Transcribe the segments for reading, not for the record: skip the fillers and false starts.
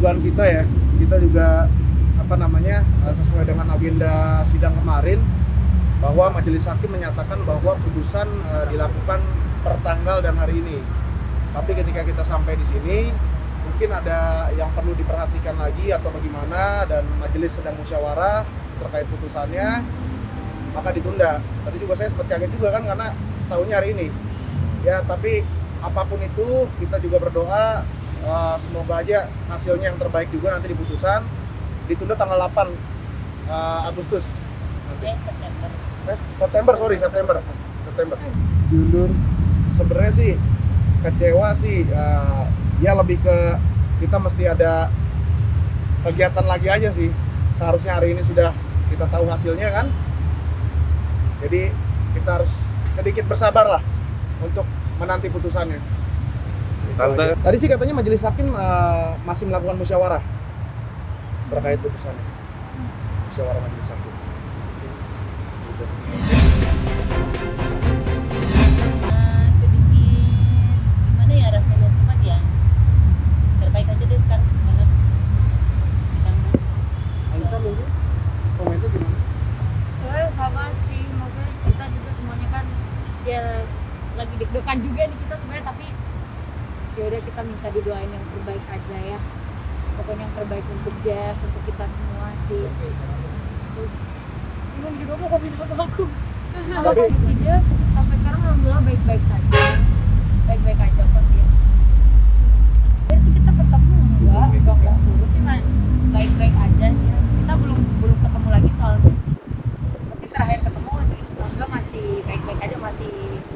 dugaan kita ya, kita juga sesuai dengan agenda sidang kemarin bahwa majelis hakim menyatakan bahwa putusan dilakukan per tanggal dan hari ini. Tapi ketika kita sampai di sini mungkin ada yang perlu diperhatikan lagi atau bagaimana, dan majelis sedang musyawarah terkait putusannya, maka ditunda. Tadi juga saya sempat kaget juga kan karena tahunnya hari ini. Ya, tapi apapun itu kita juga berdoa semoga aja hasilnya yang terbaik juga nanti di putusan. Ditunda tanggal 8 Agustus. September. Diundur. Sebenarnya sih kecewa sih, ya lebih ke kita mesti ada kegiatan lagi aja sih. Seharusnya hari ini sudah kita tahu hasilnya kan. Jadi kita harus sedikit bersabar lah untuk menanti putusannya. Tadi sih katanya majelis hakim masih melakukan musyawarah terkait putusannya. Musyawarah majelis hakim. Gitu. Lagi deg-degan juga nih kita sebenarnya, tapi ya udah kita minta didoain yang terbaik saja ya, pokoknya yang terbaik untuk Jess, untuk kita semua sih. Ini juga mau komen apa aku awas aja sampai sekarang alhamdulillah baik-baik saja, baik-baik aja kok dia. Jadi sih kita ketemu enggak kurus sih, baik-baik aja ya. Kita belum ketemu lagi soalnya, tapi terakhir ketemu enggak masih baik-baik aja, masih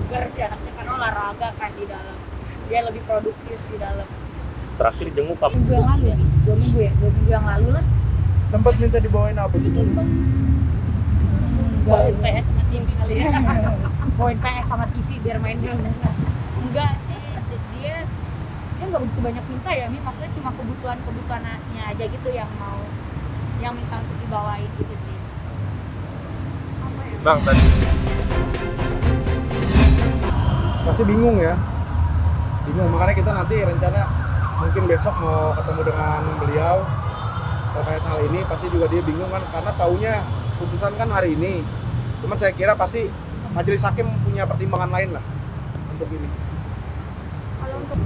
bugar sih anaknya karena olahraga kan di dalam, dia lebih produktif di dalam. Terakhir jenguk apa? Minggu yang lalu ya, 2 minggu yang lalu lah. Sempat minta dibawain apa gitu? Bawain PS sama TV kali ya. Bawain PS sama TV biar main dulu. Enggak sih, dia nggak begitu banyak minta ya, maksudnya cuma kebutuhannya aja gitu yang minta untuk dibawain gitu sih. Apa ya? Bang, tadi masih bingung ya, makanya kita nanti rencana mungkin besok mau ketemu dengan beliau terkait hal ini. Pasti juga dia bingung kan karena taunya putusan kan hari ini, cuman saya kira pasti majelis hakim punya pertimbangan lain lah untuk ini. Kalau untuk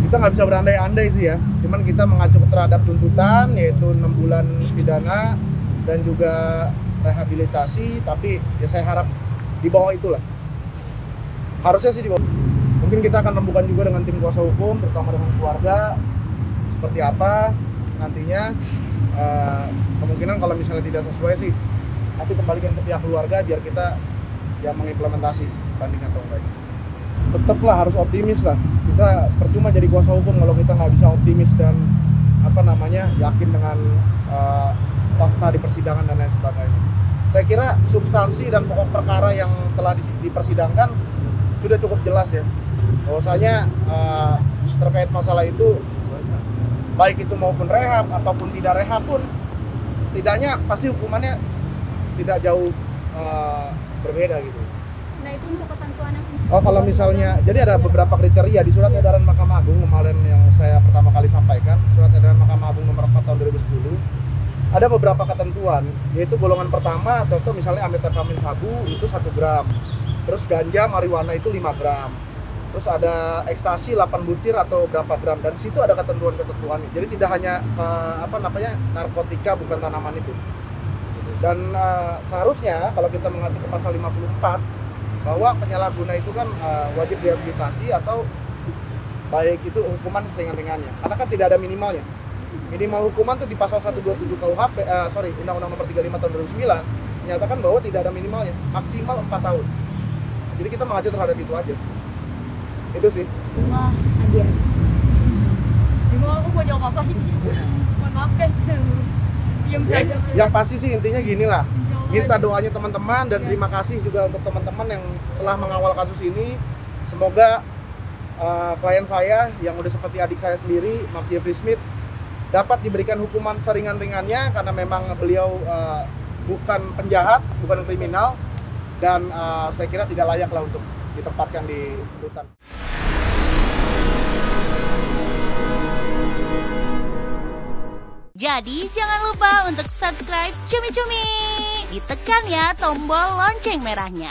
Kita nggak bisa berandai-andai sih ya, cuman kita mengacu terhadap tuntutan yaitu 6 bulan pidana dan juga rehabilitasi, tapi ya saya harap di bawah itulah. Harusnya sih di bawah. Mungkin kita akan rembukan juga dengan tim kuasa hukum, terutama dengan keluarga, seperti apa nantinya. Kemungkinan kalau misalnya tidak sesuai sih, nanti kembalikan ke pihak keluarga biar kita yang mengimplementasi banding atau enggak. Tetaplah harus optimis lah. Kita percuma jadi kuasa hukum kalau kita nggak bisa optimis dan yakin dengan fakta di persidangan dan lain sebagainya. Saya kira substansi dan pokok perkara yang telah dipersidangkan sudah cukup jelas ya, bahwasanya terkait masalah itu baik itu maupun rehab ataupun tidak rehab pun setidaknya pasti hukumannya tidak jauh berbeda gitu. nah itu untuk ketentuan yang Kalau misalnya, jadi ada beberapa kriteria di surat edaran Mahkamah Agung kemarin yang saya pertama kali sampaikan, surat edaran Mahkamah Agung nomor 4 tahun 2010. Ada beberapa ketentuan, yaitu golongan pertama, contoh misalnya amfetamin sabu itu 1 gram. Terus ganja marijuana itu 5 gram. Terus ada ekstasi 8 butir atau berapa gram, dan situ ada ketentuan-ketentuannya. Jadi tidak hanya narkotika bukan tanaman itu. Dan seharusnya kalau kita mengacu ke pasal 54 bahwa penyalahguna itu kan wajib direhabilitasi atau baik itu hukuman seringan-ringannya. Karena kan tidak ada minimalnya. Minimal hukuman itu di pasal 127 KUHP, Undang-Undang Nomor 35 Tahun 2009 menyatakan bahwa tidak ada minimalnya, maksimal 4 tahun. Jadi kita mengacu terhadap itu aja. Itu sih. Wah, hadir. Bingung aku mau jawab apa ini. Mohon maaf guys. Diam saja. Yang pasti sih intinya gini lah. Minta doanya teman-teman dan terima kasih juga untuk teman-teman yang telah mengawal kasus ini. Semoga klien saya yang udah seperti adik saya sendiri, Mark Jeffrey Smith, dapat diberikan hukuman seringan-ringannya karena memang beliau bukan penjahat, bukan kriminal, dan saya kira tidak layak lah untuk ditempatkan di rutan. Jadi jangan lupa untuk subscribe Cumi Cumi. Ditekan ya tombol lonceng merahnya.